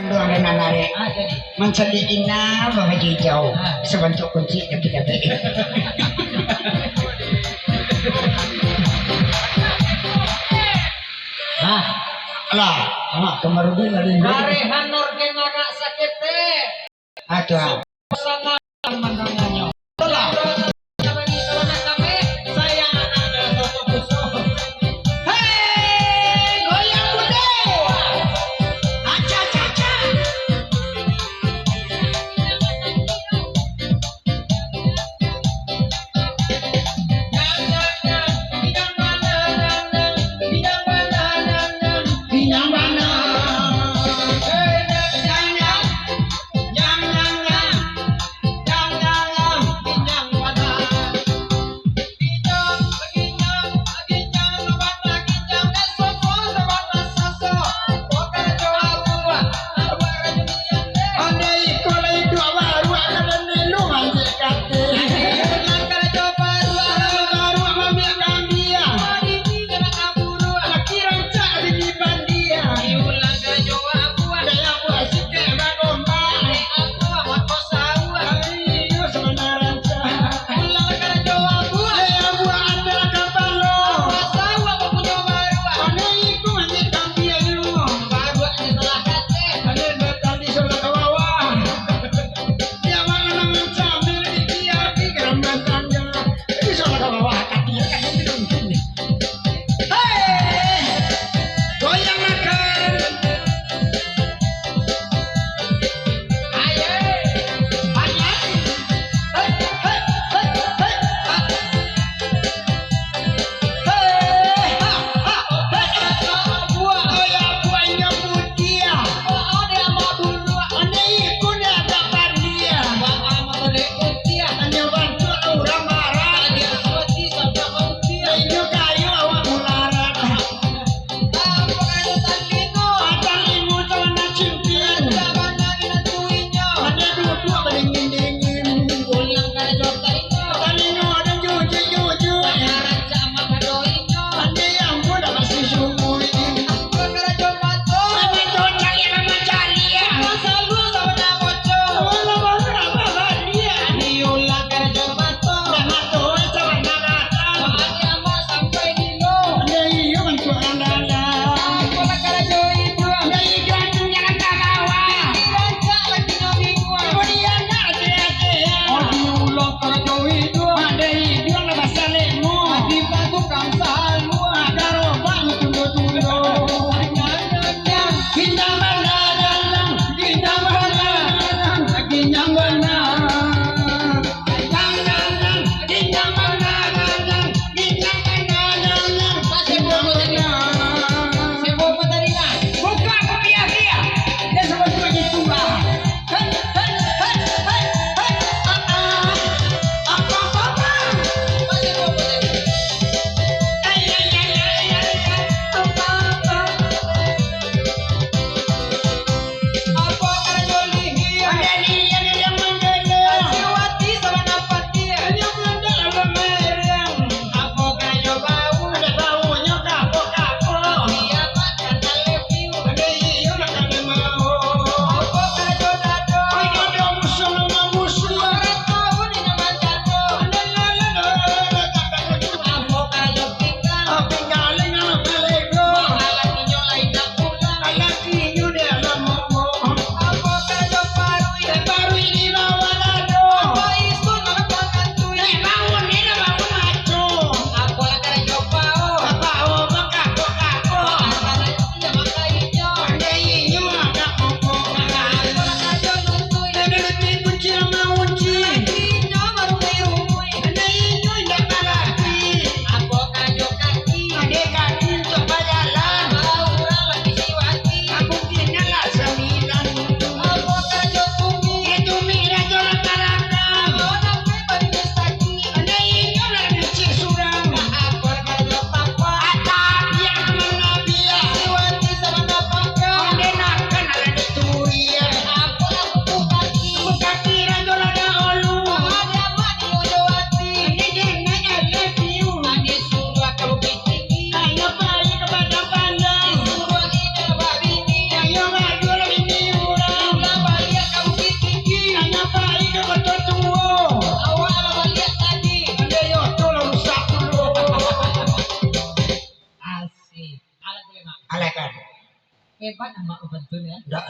doang dan nanare jadi mencelikin nama hijau sebentuk kunci yang kita beli. nah Lah, kemarudin dari karehan organa sakit teh aduh. sangat mendengarnya Lah, hei, goyang bude. Aca, aca, aca. Yang mana? Yang hebat mak betul ya. Enggak.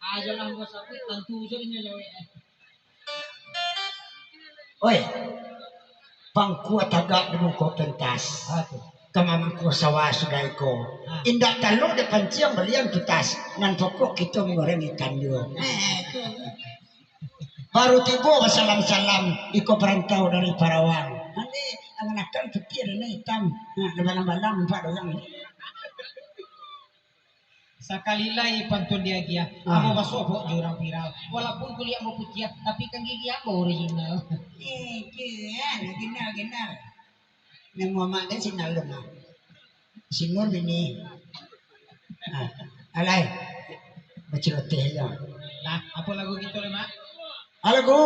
Aja lah gua sakit tentu saja jawe. Oi. Pangkuat tagak dengan ko pentas. Kamamang ko sawa suday ko. Indak talo de panciang balian tutas. Nan pokok kita menggoreng ikan yo. Baru tibo salam-salam iko perantau dari Parawang. Nanti anganakan putih dan hitam. Nah, balang-balang Pak doang. Sekali lagi pantun dia gia. Amo basobok jurang viral. Walaupun kuliah mau putih tapi kan gigi amo original. Genal. Nang mama kan sinal na. Sinur bini. Alay. Bacilote ya. Nah, apa lagu gitu le mak? Alago.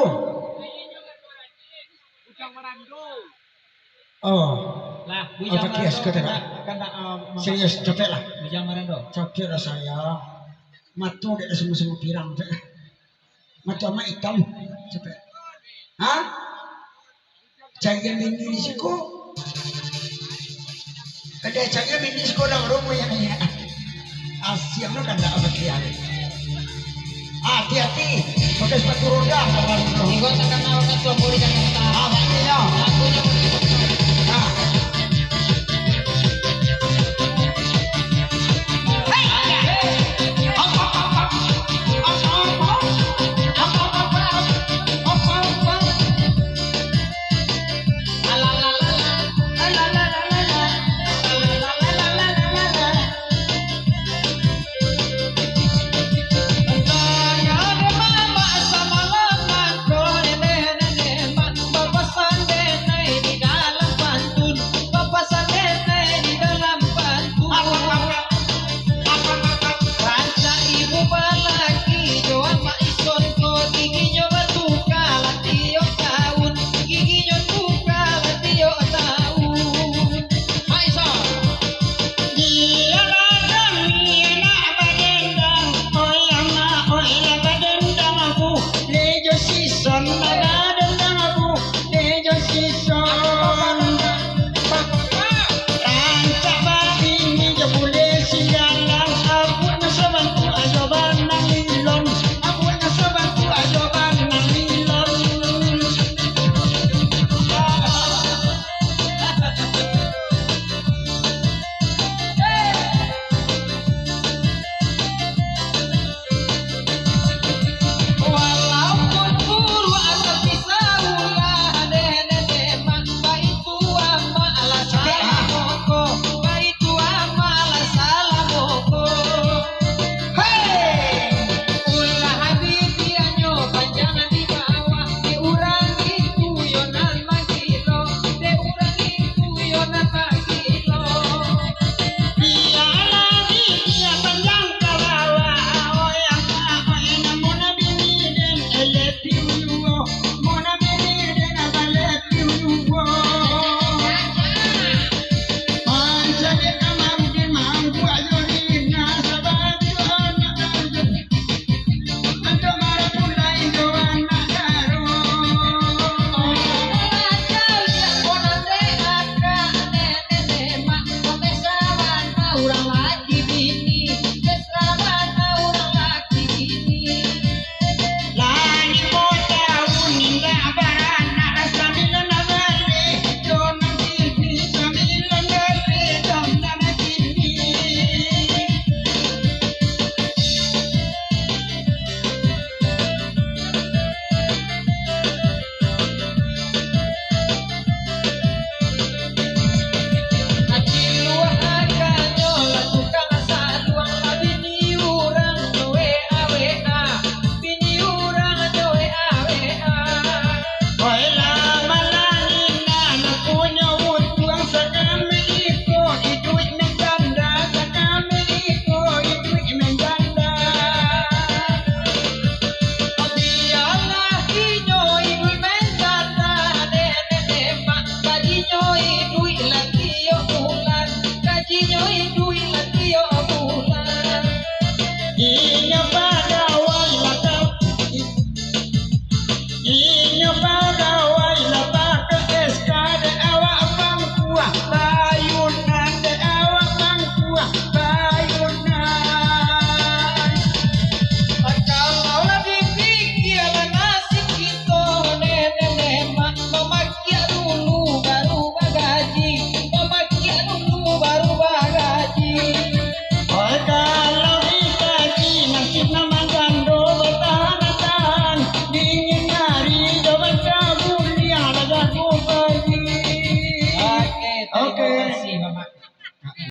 Bujang Marando. Oh. Lah, Bujang Kias Marando. ka tara. Kanda Serius capek lah. Bujang Marando. Capek lah saya. Matu ada semua pirang. Matu ama hitam. Capek. Hah? Cahaya bini siko. Ada cahaya bini siko dalam rumah yang ya. Asyik lo kan tak apa dia. Hati-hati. Pakai sepatu roda. Igo takkan awak tua murid dan kata. Ah, maknanya.